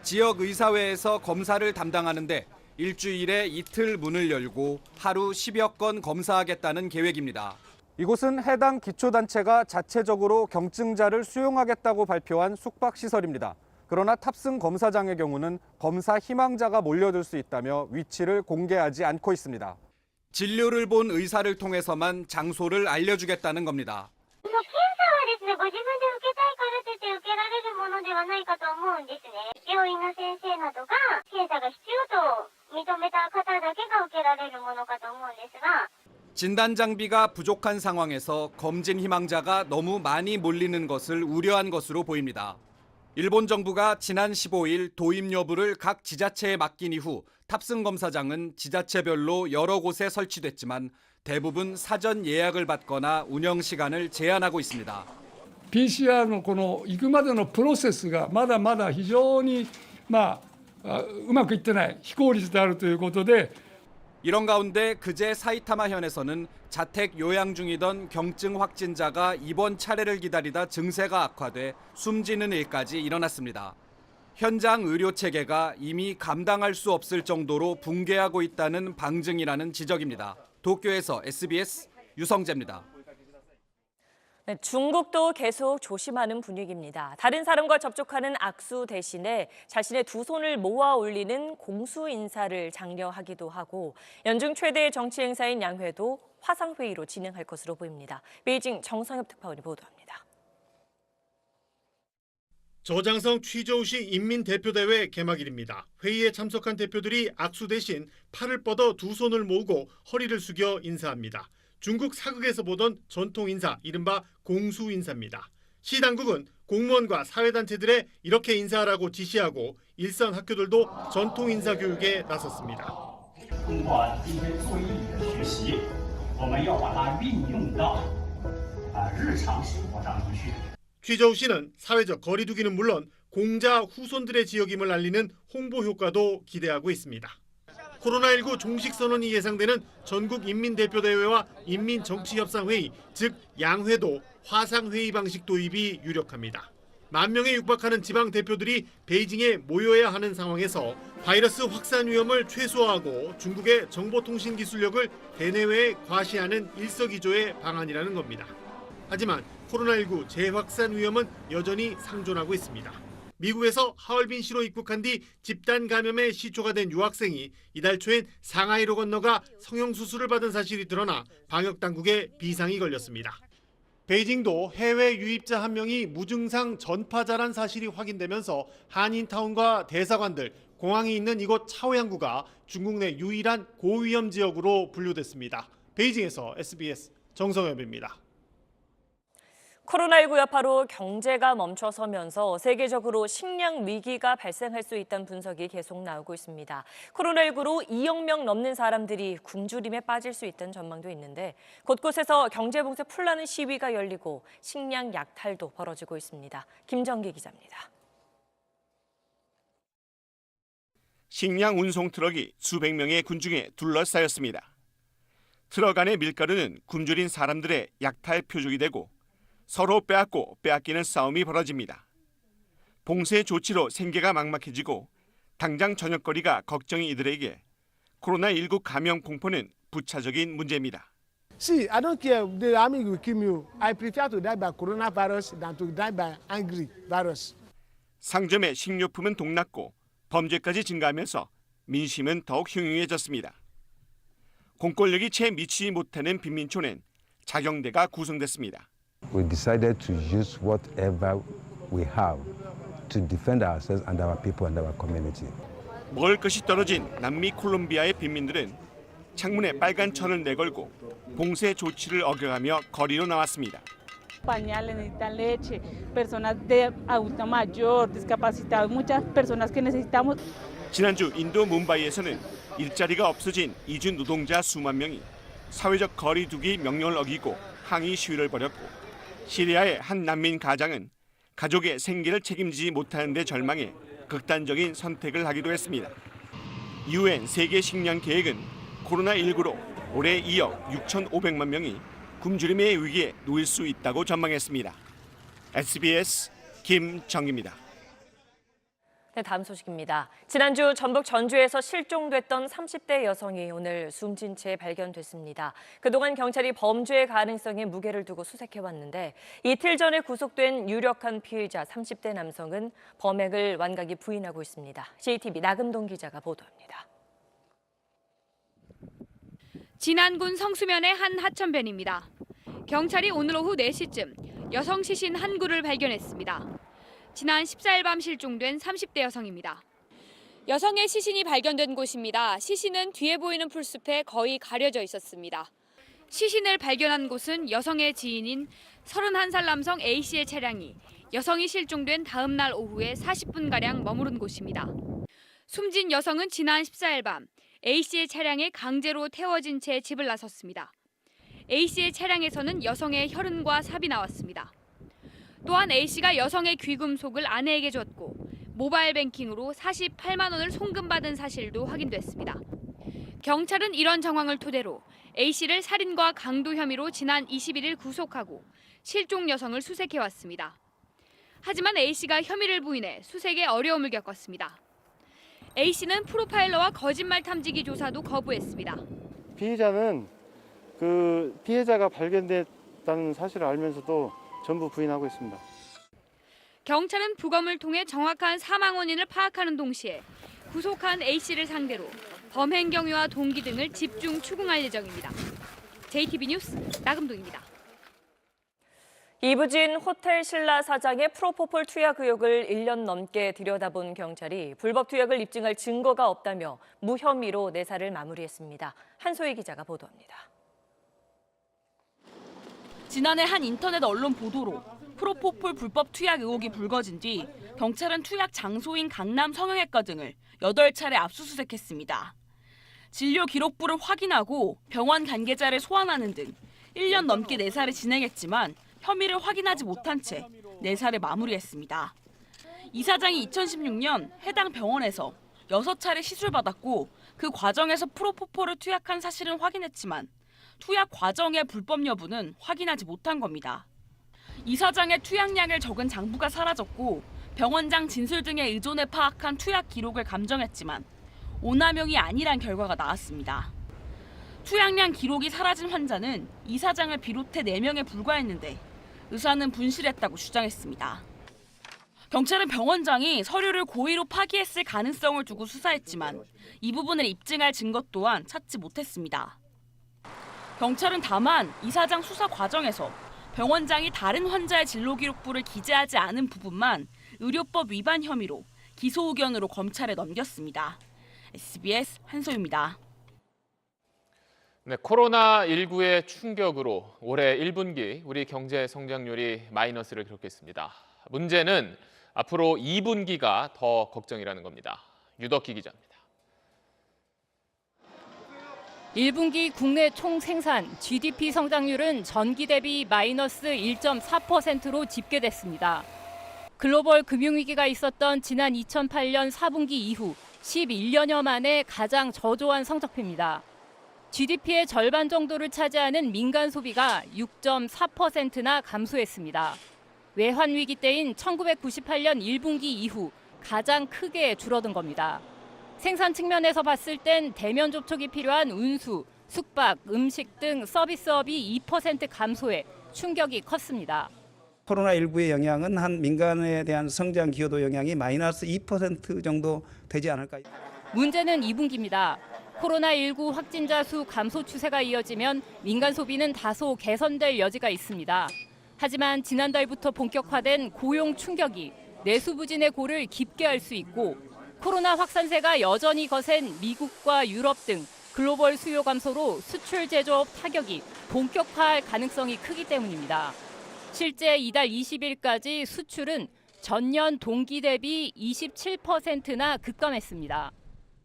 지역 의사회에서 검사를 담당하는데 일주일에 이틀 문을 열고 하루 10여 건 검사하겠다는 계획입니다. 이곳은 해당 기초단체가 자체적으로 경증자를 수용하겠다고 발표한 숙박시설입니다. 그러나 탑승 검사장의 경우는 검사 희망자가 몰려들 수 있다며 위치를 공개하지 않고 있습니다. 진료를 본 의사를 통해서만 장소를 알려주겠다는 겁니다. 진단 장비가 부족한 상황에서 검진 희망자가 너무 많이 몰리는 것을 우려한 것으로 보입니다. 일본 정부가 지난 15일 도입 여부를 각 지자체에 맡긴 이후 탑승 검사장은 지자체별로 여러 곳에 설치됐지만 대부분 사전 예약을 받거나 운영 시간을 제한하고 있습니다. PCR のこの行くまでのプロセスがまだまだ非常にうまくいってない非効率であるということで 이런 가운데 그제 사이타마현에서는 자택 요양 중이던 경증 확진자가 입원 차례를 기다리다 증세가 악화돼 숨지는 일까지 일어났습니다. 현장 의료 체계가 이미 감당할 수 없을 정도로 붕괴하고 있다는 방증이라는 지적입니다. 도쿄에서 SBS 유성재입니다. 네, 중국도 계속 조심하는 분위기입니다. 다른 사람과 접촉하는 악수 대신에 자신의 두 손을 모아 올리는 공수 인사를 장려하기도 하고 연중 최대의 정치 행사인 양회도 화상회의로 진행할 것으로 보입니다. 베이징 정상엽 특파원이 보도합니다. 저장성 취저우시 인민대표대회 개막일입니다. 회의에 참석한 대표들이 악수 대신 팔을 뻗어 두 손을 모으고 허리를 숙여 인사합니다. 중국 사극에서 보던 전통 인사, 이른바 공수 인사입니다. 시 당국은 공무원과 사회단체들에 이렇게 인사하라고 지시하고 일선 학교들도 전통 인사 교육에 나섰습니다. 취저우 씨는 사회적 거리두기는 물론 공자 후손들의 지역임을 알리는 홍보 효과도 기대하고 있습니다. 코로나19 종식 선언이 예상되는 전국인민대표대회와 인민정치협상회의, 즉 양회도 화상회의 방식 도입이 유력합니다. 10,000명에 육박하는 지방 대표들이 베이징에 모여야 하는 상황에서 바이러스 확산 위험을 최소화하고 중국의 정보통신 기술력을 대내외에 과시하는 일석이조의 방안이라는 겁니다. 하지만 코로나19 재확산 위험은 여전히 상존하고 있습니다. 미국에서 하얼빈시로 입국한 뒤 집단 감염에 시초가 된 유학생이 이달 초엔 상하이로 건너가 성형수술을 받은 사실이 드러나 방역당국에 비상이 걸렸습니다. 베이징도 해외 유입자 1명이 무증상 전파자란 사실이 확인되면서 한인타운과 대사관들, 공항이 있는 이곳 차오양구가 중국 내 유일한 고위험 지역으로 분류됐습니다. 베이징에서 SBS 정성엽입니다. 코로나19 여파로 경제가 멈춰서면서 세계적으로 식량 위기가 발생할 수 있다는 분석이 계속 나오고 있습니다. 코로나19로 2억 명 넘는 사람들이 굶주림에 빠질 수 있다는 전망도 있는데 곳곳에서 경제봉쇄 풀라는 시위가 열리고 식량 약탈도 벌어지고 있습니다. 김정기 기자입니다. 식량 운송 트럭이 수백 명의 군중에 둘러싸였습니다. 트럭 안의 밀가루는 굶주린 사람들의 약탈 표적이 되고 서로 빼앗고 빼앗기는 싸움이 벌어집니다. 봉쇄 조치로 생계가 막막해지고 당장 저녁거리가 걱정인 이들에게 코로나19 감염 공포는 부차적인 문제입니다. See, I don't care if the army will kill me. I prefer to die by coronavirus than to die by angry virus. 상점의 식료품은 동났고 범죄까지 증가하면서 민심은 더욱 흉흉해졌습니다. 공권력이 채 미치지 못하는 빈민촌엔 자경대가 구성됐습니다. We decided to use whatever we have to defend ourselves and our people and our community. 먹을 것이 떨어진 남미 콜롬비아의 빈민들은 창문에 빨간 천을 내걸고 봉쇄 조치를 어겨가며 거리로 나왔습니다. Pañales, necesitan leche, personas de adulto mayor, discapacitados, muchas personas que necesitamos. 지난주 인도 뭄바이에서는 일자리가 없어진 이주 노동자 수만 명이 사회적 거리두기 명령을 어기고 항의 시위를 벌였고 시리아의 한 난민 가장은 가족의 생계를 책임지지 못하는 데 절망해 극단적인 선택을 하기도 했습니다. UN 세계 식량 계획은 코로나19로 올해 2억 6,500만 명이 굶주림의 위기에 놓일 수 있다고 전망했습니다. SBS 김정기입니다. 네, 다음 소식입니다. 지난주 전북 전주에서 실종됐던 30대 여성이 오늘 숨진 채 발견됐습니다. 그동안 경찰이 범죄의 가능성에 무게를 두고 수색해왔는데 이틀 전에 구속된 유력한 피의자 30대 남성은 범행을 완강히 부인하고 있습니다. JTBC 나금동 기자가 보도합니다. 진안군 성수면의 한 하천변입니다. 경찰이 오늘 오후 4시쯤 여성 시신 한 구를 발견했습니다. 지난 14일 밤 실종된 30대 여성입니다. 여성의 시신이 발견된 곳입니다. 시신은 뒤에 보이는 풀숲에 거의 가려져 있었습니다. 시신을 발견한 곳은 여성의 지인인 31살 남성 A씨의 차량이 여성이 실종된 다음 날 오후에 40분가량 머무른 곳입니다. 숨진 여성은 지난 14일 밤 A씨의 차량에 강제로 태워진 채 집을 나섰습니다. A씨의 차량에서는 여성의 혈흔과 삽이 나왔습니다. 또한 A씨가 여성의 귀금속을 아내에게 줬고 모바일 뱅킹으로 48만 원을 송금받은 사실도 확인됐습니다. 경찰은 이런 정황을 토대로 A씨를 살인과 강도 혐의로 지난 21일 구속하고 실종 여성을 수색해왔습니다. 하지만 A씨가 혐의를 부인해 수색에 어려움을 겪었습니다. A씨는 프로파일러와 거짓말 탐지기 조사도 거부했습니다. 피의자는 피해자가 발견됐다는 사실을 알면서도 전부 부인하고 있습니다. 경찰은 부검을 통해 정확한 사망 원인을 파악하는 동시에 구속한 A씨를 상대로 범행 경위와 동기 등을 집중 추궁할 예정입니다. JTB 뉴스 나금동입니다. 이부진 호텔 신라 사장의 프로포폴 투약 의혹을 1년 넘게 들여다본 경찰이 불법 투약을 입증할 증거가 없다며 무혐의로 내사를 마무리했습니다. 한소희 기자가 보도합니다. 지난해 한 인터넷 언론 보도로 프로포폴 불법 투약 의혹이 불거진 뒤 경찰은 투약 장소인 강남 성형외과 등을 8차례 압수수색했습니다. 진료 기록부를 확인하고 병원 관계자를 소환하는 등 1년 넘게 내사를 진행했지만 혐의를 확인하지 못한 채 내사를 마무리했습니다. 이 사장이 2016년 해당 병원에서 6차례 시술받았고 그 과정에서 프로포폴을 투약한 사실은 확인했지만 투약 과정의 불법 여부는 확인하지 못한 겁니다. 이 사장의 투약량을 적은 장부가 사라졌고 병원장 진술 등의 의존에 파악한 투약 기록을 감정했지만 오남용이 아니란 결과가 나왔습니다. 투약량 기록이 사라진 환자는 이 사장을 비롯해 4명에 불과했는데 의사는 분실했다고 주장했습니다. 경찰은 병원장이 서류를 고의로 파기했을 가능성을 두고 수사했지만 이 부분을 입증할 증거 또한 찾지 못했습니다. 경찰은 다만 이 사장 수사 과정에서 병원장이 다른 환자의 진로 기록부를 기재하지 않은 부분만 의료법 위반 혐의로 기소 의견으로 검찰에 넘겼습니다. SBS 한소희입니다. 네, 코로나19의 충격으로 올해 1분기 우리 경제 성장률이 마이너스를 기록했습니다. 문제는 앞으로 2분기가 더 걱정이라는 겁니다. 유덕기 기자입니다. 1분기 국내 총생산 GDP 성장률은 전기 대비 마이너스 1.4%로 집계됐습니다. 글로벌 금융위기가 있었던 지난 2008년 4분기 이후 11년여 만에 가장 저조한 성적표입니다. GDP의 절반 정도를 차지하는 민간 소비가 6.4%나 감소했습니다. 외환위기 때인 1998년 1분기 이후 가장 크게 줄어든 겁니다. 생산 측면에서 봤을 땐 대면 접촉이 필요한 운수, 숙박, 음식 등 서비스업이 2% 감소해 충격이 컸습니다. 코로나19의 영향은 한 민간에 대한 성장 기여도 영향이 마이너스 2% 정도 되지 않을까. 문제는 2분기입니다. 코로나19 확진자 수 감소 추세가 이어지면 민간 소비는 다소 개선될 여지가 있습니다. 하지만 지난달부터 본격화된 고용 충격이 내수 부진의 골을 깊게 할 수 있고 코로나 확산세가 여전히 거센 미국과 유럽 등 글로벌 수요 감소로 수출 제조업 타격이 본격화할 가능성이 크기 때문입니다. 실제 이달 20일까지 수출은 전년 동기 대비 27%나 급감했습니다.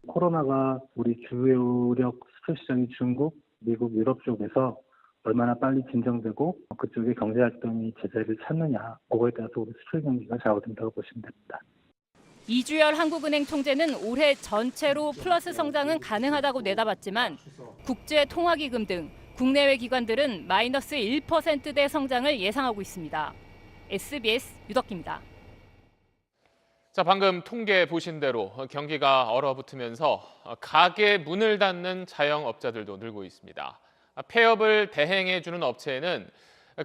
코로나가 우리 주요력 수출 시장인 중국, 미국, 유럽 쪽에서 얼마나 빨리 진정되고 그쪽의 경제 활동이 제자리를 찾느냐, 그거에 따라서 우리 수출 경기가 좌우된다고 보시면 됩니다. 이주열 한국은행 총재는 올해 전체로 플러스 성장은 가능하다고 내다봤지만 국제통화기금 등 국내외 기관들은 마이너스 1%대 성장을 예상하고 있습니다. SBS 유덕기입니다. 자, 방금 통계 보신 대로 경기가 얼어붙으면서 가게 문을 닫는 자영업자들도 늘고 있습니다. 폐업을 대행해주는 업체에는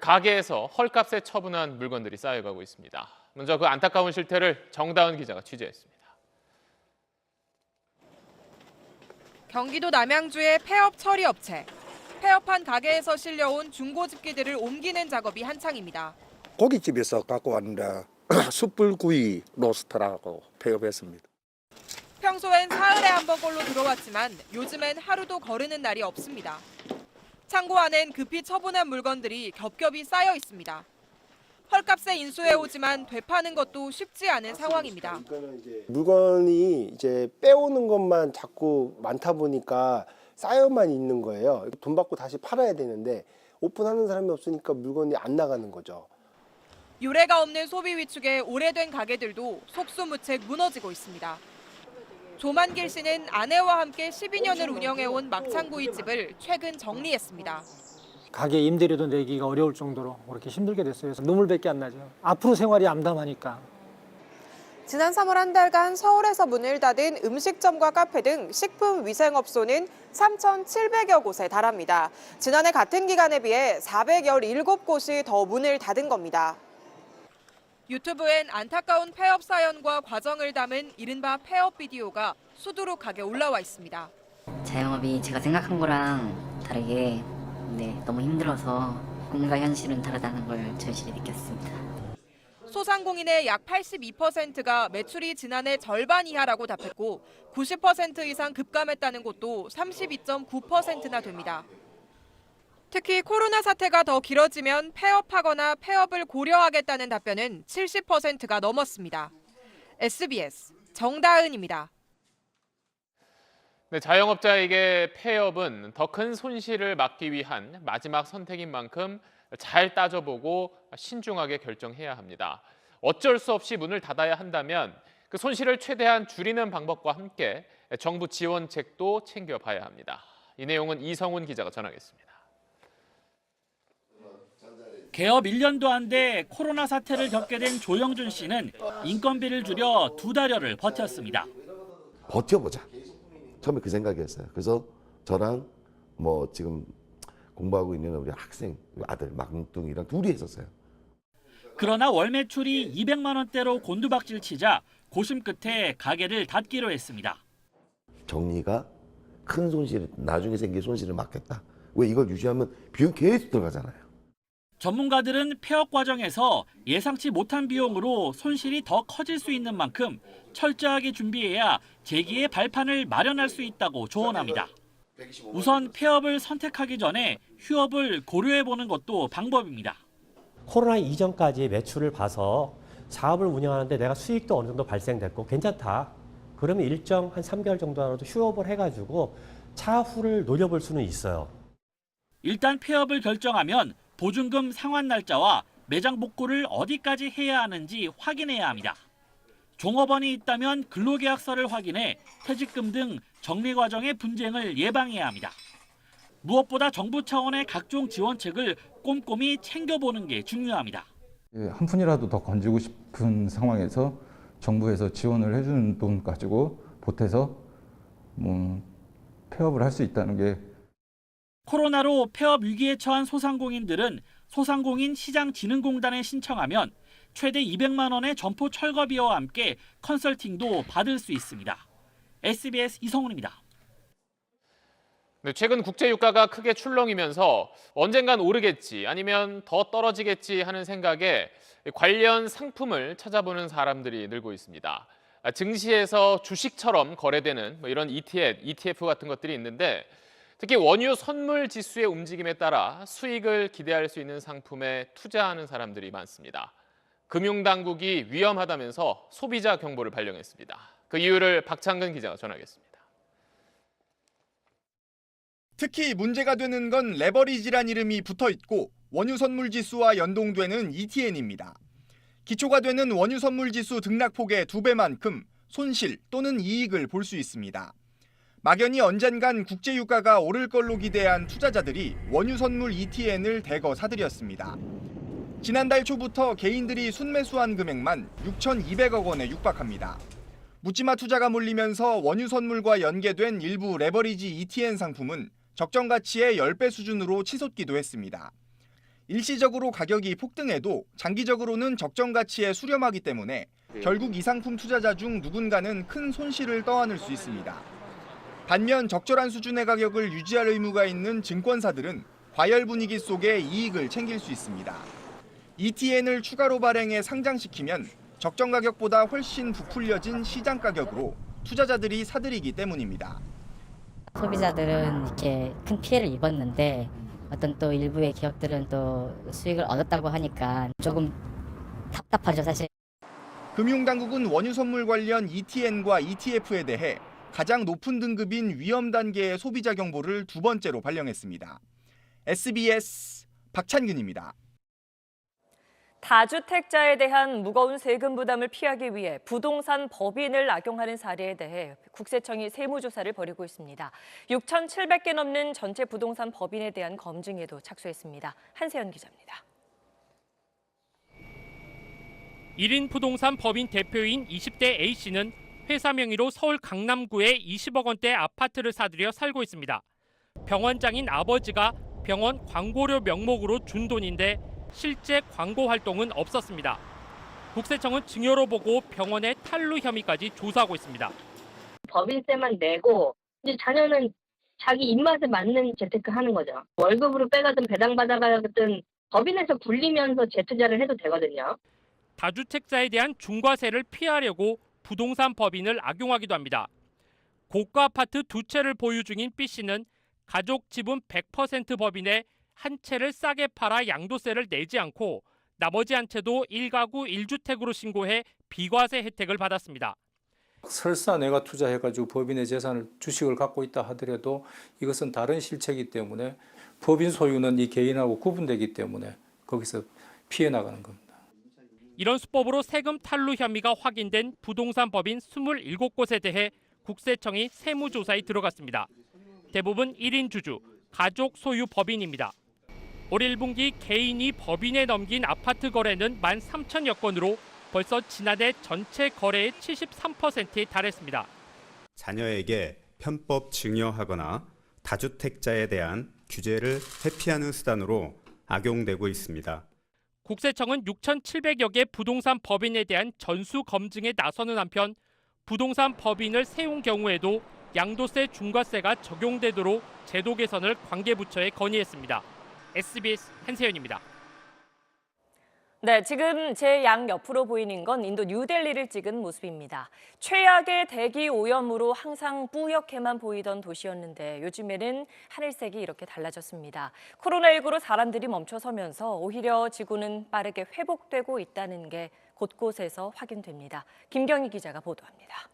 가게에서 헐값에 처분한 물건들이 쌓여가고 있습니다. 먼저 그 안타까운 실태를 정다은 기자가 취재했습니다. 경기도 남양주의 폐업 처리 업체. 폐업한 가게에서 실려온 중고 집기들을 옮기는 작업이 한창입니다. 고깃집에서 갖고 왔는데 숯불구이 로스터라고 폐업했습니다. 평소엔 사흘에 한 번꼴로 들어왔지만 요즘엔 하루도 거르는 날이 없습니다. 창고 안엔 급히 처분한 물건들이 겹겹이 쌓여 있습니다. 헐값에 인수해오지만 되파는 것도 쉽지 않은 상황입니다. 물건이 이제 빼오는 것만 자꾸 많다 보니까 쌓여만 있는 거예요. 돈 받고 다시 팔아야 되는데 오픈하는 사람이 없으니까 물건이 안 나가는 거죠. 유례가 없는 소비 위축에 오래된 가게들도 속수무책 무너지고 있습니다. 조만길 씨는 아내와 함께 12년을 운영해온 막창구이집을 최근 정리했습니다. 가게 임대료도 내기가 어려울 정도로 그렇게 힘들게 됐어요. 그래서 눈물밖에 안 나죠. 앞으로 생활이 암담하니까. 지난 3월 한 달간 서울에서 문을 닫은 음식점과 카페 등 식품위생업소는 3,700여 곳에 달합니다. 지난해 같은 기간에 비해 417곳이 더 문을 닫은 겁니다. 유튜브엔 안타까운 폐업 사연과 과정을 담은 이른바 폐업 비디오가 수두룩하게 올라와 있습니다. 자영업이 제가 생각한 거랑 다르게 너무 힘들어서 꿈과 현실은 다르다는 걸 절실히 느꼈습니다. 소상공인의 약 82%가 매출이 지난해 절반 이하라고 답했고 90% 이상 급감했다는 곳도 32.9%나 됩니다. 특히 코로나 사태가 더 길어지면 폐업하거나 폐업을 고려하겠다는 답변은 70%가 넘었습니다. SBS 정다은입니다. 네, 자영업자에게 폐업은 더 큰 손실을 막기 위한 마지막 선택인 만큼 잘 따져보고 신중하게 결정해야 합니다. 어쩔 수 없이 문을 닫아야 한다면 그 손실을 최대한 줄이는 방법과 함께 정부 지원책도 챙겨봐야 합니다. 이 내용은 이성훈 기자가 전하겠습니다. 개업 1년도 안 돼 코로나 사태를 겪게 된 조영준 씨는 인건비를 줄여 2달여를 버텼습니다. 버텨보자. 처음에 그 생각이었어요. 그래서 저랑 지금 공부하고 있는 우리 학생 아들 막둥이랑 둘이 했었어요. 그러나 월 매출이 200만 원대로 곤두박질 치자 고심 끝에 가게를 닫기로 했습니다. 정리가 큰 손실, 나중에 생길 손실을 막겠다. 왜 이걸 유지하면 비용 계속 들어가잖아요. 전문가들은 폐업 과정에서 예상치 못한 비용으로 손실이 더 커질 수 있는 만큼 철저하게 준비해야 재기의 발판을 마련할 수 있다고 조언합니다. 우선 폐업을 선택하기 전에 휴업을 고려해보는 것도 방법입니다. 코로나 이전까지의 매출을 봐서 사업을 운영하는데 내가 수익도 어느 정도 발생됐고 괜찮다. 그러면 일정 한 3개월 정도라도 휴업을 해가지고 차후를 노려볼 수는 있어요. 일단 폐업을 결정하면 보증금 상환 날짜와 매장 복구를 어디까지 해야 하는지 확인해야 합니다. 종업원이 있다면 근로계약서를 확인해 퇴직금 등 정리 과정의 분쟁을 예방해야 합니다. 무엇보다 정부 차원의 각종 지원책을 꼼꼼히 챙겨보는 게 중요합니다. 한 푼이라도 더 건지고 싶은 상황에서 정부에서 지원을 해주는 돈 가지고 보태서 폐업을 할 수 있다는 게 코로나로 폐업 위기에 처한 소상공인들은 소상공인 시장진흥공단에 신청하면 최대 200만 원의 점포 철거비와 함께 컨설팅도 받을 수 있습니다. SBS 이성훈입니다. 네, 최근 국제 유가가 크게 출렁이면서 언젠간 오르겠지 아니면 더 떨어지겠지 하는 생각에 관련 상품을 찾아보는 사람들이 늘고 있습니다. 증시에서 주식처럼 거래되는 이런 ETF 같은 것들이 있는데 특히 원유 선물 지수의 움직임에 따라 수익을 기대할 수 있는 상품에 투자하는 사람들이 많습니다. 금융당국이 위험하다면서 소비자 경보를 발령했습니다. 그 이유를 박창근 기자가 전하겠습니다. 특히 문제가 되는 건 레버리지란 이름이 붙어 있고 원유 선물 지수와 연동되는 ETN입니다. 기초가 되는 원유 선물 지수 등락폭의 2배만큼 손실 또는 이익을 볼 수 있습니다. 막연히 언젠간 국제 유가가 오를 걸로 기대한 투자자들이 원유 선물 ETN을 대거 사들였습니다. 지난달 초부터 개인들이 순매수한 금액만 6,200억 원에 육박합니다. 묻지마 투자가 몰리면서 원유 선물과 연계된 일부 레버리지 ETN 상품은 적정 가치의 10배 수준으로 치솟기도 했습니다. 일시적으로 가격이 폭등해도 장기적으로는 적정 가치에 수렴하기 때문에 결국 이 상품 투자자 중 누군가는 큰 손실을 떠안을 수 있습니다. 반면 적절한 수준의 가격을 유지할 의무가 있는 증권사들은 과열 분위기 속에 이익을 챙길 수 있습니다. ETN을 추가로 발행해 상장시키면 적정 가격보다 훨씬 부풀려진 시장 가격으로 투자자들이 사들이기 때문입니다. 소비자들은 이렇게 큰 피해를 입었는데 어떤 또 일부의 기업들은 또 수익을 얻었다고 하니까 조금 답답하죠, 사실. 금융당국은 원유 선물 관련 ETN과 ETF에 대해 가장 높은 등급인 위험 단계의 소비자 경보를 두 번째로 발령했습니다. SBS 박찬균입니다. 다주택자에 대한 무거운 세금 부담을 피하기 위해 부동산 법인을 악용하는 사례에 대해 국세청이 세무조사를 벌이고 있습니다. 6,700개 넘는 전체 부동산 법인에 대한 검증에도 착수했습니다. 한세연 기자입니다. 1인 부동산 법인 대표인 20대 A씨는 회사 명의로 서울 강남구에 20억 원대 아파트를 사들여 살고 있습니다. 병원장인 아버지가 병원 광고료 명목으로 준 돈인데 실제 광고 활동은 없었습니다. 국세청은 증여로 보고 병원의 탈루 혐의까지 조사하고 있습니다. 법인세만 내고 이제 자녀는 자기 입맛에 맞는 재테크 하는 거죠. 월급으로 빼가든 배당 받아가든 법인에서 굴리면서 재투자를 해도 되거든요. 다주택자에 대한 중과세를 피하려고 부동산 법인을 악용하기도 합니다. 고가 아파트 2채를 보유 중인 B씨는 가족 지분 100% 법인에 한 채를 싸게 팔아 양도세를 내지 않고 나머지 한 채도 1가구 1주택으로 신고해 비과세 혜택을 받았습니다. 설사 내가 투자해가지고 법인의 재산을 주식을 갖고 있다 하더라도 이것은 다른 실체이기 때문에 법인 소유는 이 개인하고 구분되기 때문에 거기서 피해 나가는 겁니다. 이런 수법으로 세금 탈루 혐의가 확인된 부동산 법인 27곳에 대해 국세청이 세무조사에 들어갔습니다. 대부분 1인 주주, 가족 소유 법인입니다. 올 1분기 개인이 법인에 넘긴 아파트 거래는 13,000여 건으로 벌써 지난해 전체 거래의 73%에 달했습니다. 자녀에게 편법 증여하거나 다주택자에 대한 규제를 회피하는 수단으로 악용되고 있습니다. 국세청은 6,700여 개 부동산 법인에 대한 전수 검증에 나서는 한편 부동산 법인을 세운 경우에도 양도세 중과세가 적용되도록 제도 개선을 관계부처에 건의했습니다. SBS 한세연입니다. 네, 지금 제 양 옆으로 보이는 건 인도 뉴델리를 찍은 모습입니다. 최악의 대기 오염으로 항상 뿌옇게만 보이던 도시였는데 요즘에는 하늘색이 이렇게 달라졌습니다. 코로나19로 사람들이 멈춰서면서 오히려 지구는 빠르게 회복되고 있다는 게 곳곳에서 확인됩니다. 김경희 기자가 보도합니다.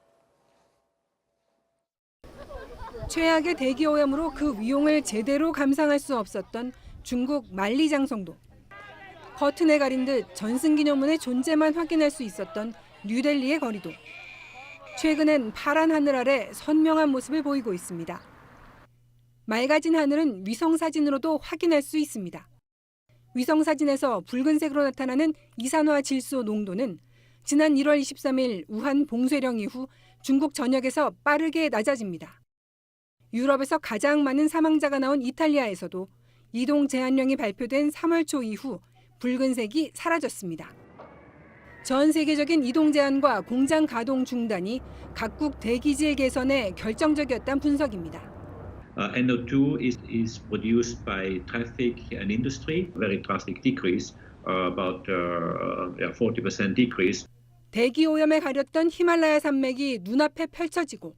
최악의 대기 오염으로 그 위용을 제대로 감상할 수 없었던 중국 만리장성도. 커튼에 가린 듯 전승기념문의 존재만 확인할 수 있었던 뉴델리의 거리도 최근엔 파란 하늘 아래 선명한 모습을 보이고 있습니다. 맑아진 하늘은 위성사진으로도 확인할 수 있습니다. 위성사진에서 붉은색으로 나타나는 이산화질소 농도는 지난 1월 23일 우한 봉쇄령 이후 중국 전역에서 빠르게 낮아집니다. 유럽에서 가장 많은 사망자가 나온 이탈리아에서도 이동 제한령이 발표된 3월 초 이후 붉은색이 사라졌습니다. 전 세계적인 이동 제한과 공장 가동 중단이 각국 대기질 개선에 결정적이었다는 분석입니다. NO2 is produced by traffic and industry, very drastic decrease, about 40% decrease. 대기 오염에 가렸던 히말라야 산맥이 눈앞에 펼쳐지고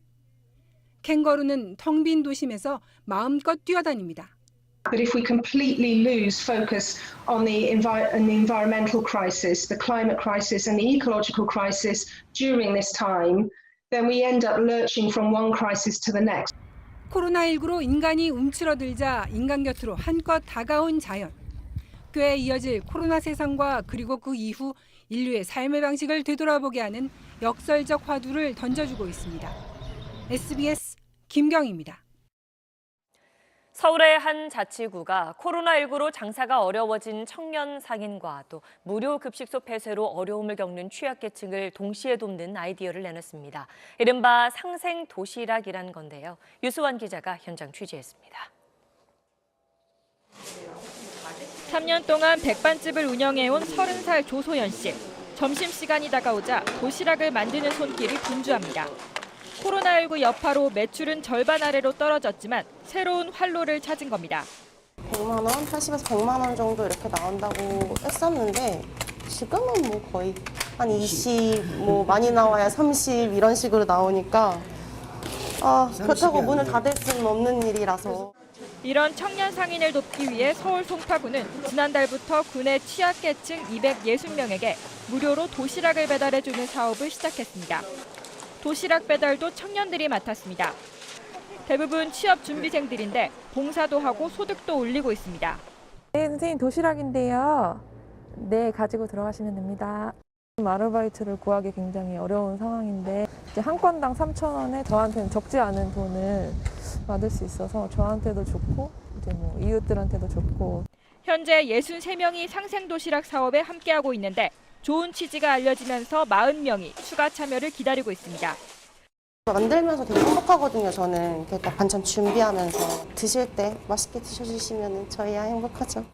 캥거루는 텅 빈 도심에서 마음껏 뛰어다닙니다. But if we completely lose focus on the environmental crisis, the climate crisis and the ecological crisis during this time, then we end up lurching from one crisis to the next. 코로나19로 인간이 움츠러들자 인간 곁으로 한껏 다가온 자연. 꽤 이어질 코로나 세상과 그리고 그 이후 인류의 삶의 방식을 되돌아보게 하는 역설적 화두를 던져주고 있습니다. SBS 김경희입니다. 서울의 한 자치구가 코로나19로 장사가 어려워진 청년 상인과 또 무료 급식소 폐쇄로 어려움을 겪는 취약계층을 동시에 돕는 아이디어를 내놨습니다. 이른바 상생 도시락이란 건데요. 유수환 기자가 현장 취재했습니다. 3년 동안 백반집을 운영해온 30살 조소연 씨. 점심시간이 다가오자 도시락을 만드는 손길이 분주합니다. 코로나19 여파로 매출은 절반 아래로 떨어졌지만 새로운 활로를 찾은 겁니다. 100만 원, 80에서 100만 원 정도 이렇게 나온다고 했었는데 지금은 뭐 거의 한 20, 뭐 많이 나와야 30 이런 식으로 나오니까 그렇다고 문을 닫을 수는 없는 일이라서. 이런 청년 상인을 돕기 위해 서울 송파구는 지난달부터 군의 취약계층 260명에게 무료로 도시락을 배달해주는 사업을 시작했습니다. 도시락 배달도 청년들이 맡았습니다. 대부분 취업 준비생들인데 봉사도 하고 소득도 올리고 있습니다. 네, 선생님 도시락인데요. 네, 가지고 들어가시면 됩니다. 아르바이트를 구하기 굉장히 어려운 상황인데 이제 한 건당 3,000원에 저한테는 적지 않은 돈을 받을 수 있어서 저한테도 좋고 이제 뭐 이웃들한테도 좋고. 현재 63명이 상생도시락 사업에 함께하고 있는데 좋은 취지가 알려지면서 40명이 추가 참여를 기다리고 있습니다. 만들면서 되게 행복하거든요. 저는 이렇게 딱 반찬 준비하면서 드실 때 맛있게 드셔주시면 저희야 행복하죠.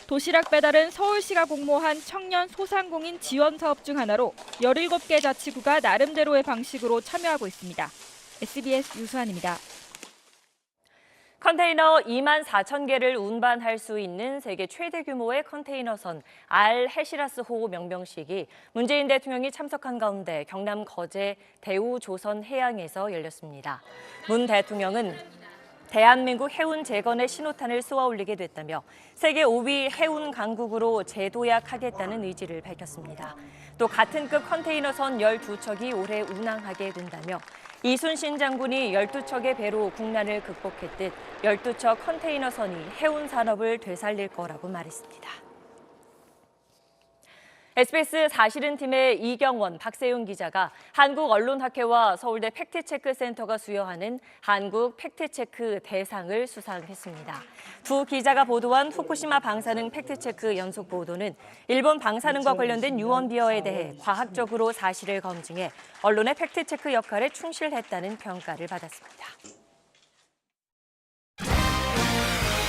도시락 배달은 서울시가 공모한 청년 소상공인 지원 사업 중 하나로 17개 자치구가 나름대로의 방식으로 참여하고 있습니다. SBS 유수환입니다. 컨테이너 24,000개를 운반할 수 있는 세계 최대 규모의 컨테이너선 알헤시라스호 명명식이 문재인 대통령이 참석한 가운데 경남 거제 대우조선해양에서 열렸습니다. 문 대통령은 대한민국 해운 재건의 신호탄을 쏘아 올리게 됐다며 세계 5위 해운 강국으로 재도약하겠다는 의지를 밝혔습니다. 또 같은 급 컨테이너선 12척이 올해 운항하게 된다며 이순신 장군이 12척의 배로 국난을 극복했듯 12척 컨테이너선이 해운 산업을 되살릴 거라고 말했습니다. SBS 사실은 팀의 이경원, 박세윤 기자가 한국언론학회와 서울대 팩트체크센터가 수여하는 한국 팩트체크 대상을 수상했습니다. 두 기자가 보도한 후쿠시마 방사능 팩트체크 연속 보도는 일본 방사능과 관련된 유언비어에 대해 과학적으로 사실을 검증해 언론의 팩트체크 역할에 충실했다는 평가를 받았습니다.